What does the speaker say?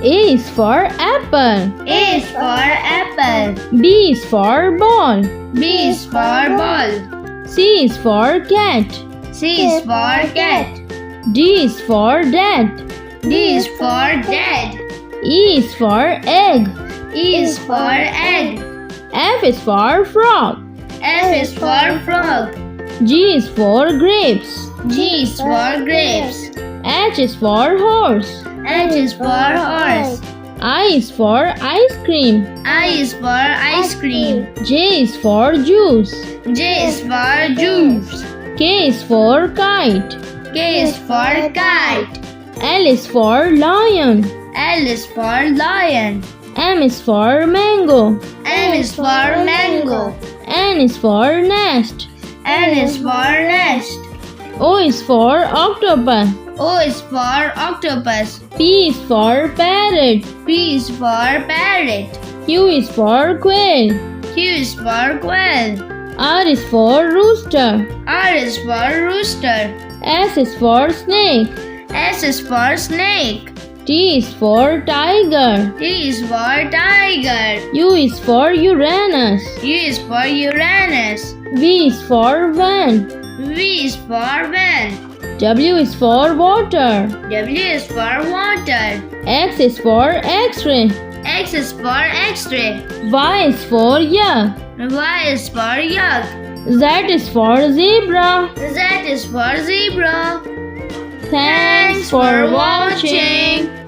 A is for apple. A is for apple. B is for ball. B is for ball. C is for cat. C is for cat. D is for dad. D is for dad. E is for egg. E is for egg. F is for frog. F is for frog. G is for grapes. G is for grapes. H is for horse. H is for horse. I is for ice cream. I is for ice cream. J is for juice. J is for juice. K is for kite. K is for kite. L is for lion. L is for lion. M is for mango. M is for mango. N is for nest. N is for nest. O is for octopus. O is for octopus. P is for parrot. P is for parrot. Q is for quail. Q is for quail. R is for rooster. R is for rooster. S is for snake. S is for snake. T is for tiger. T is for tiger. U is for Uranus. U is for Uranus. V is for van. V is for van. W is for water. W is for water. X is for x-ray. X is for X-ray. Y is for yak. Y is for yak. Z is for zebra. Z is for zebra. Thanks for watching.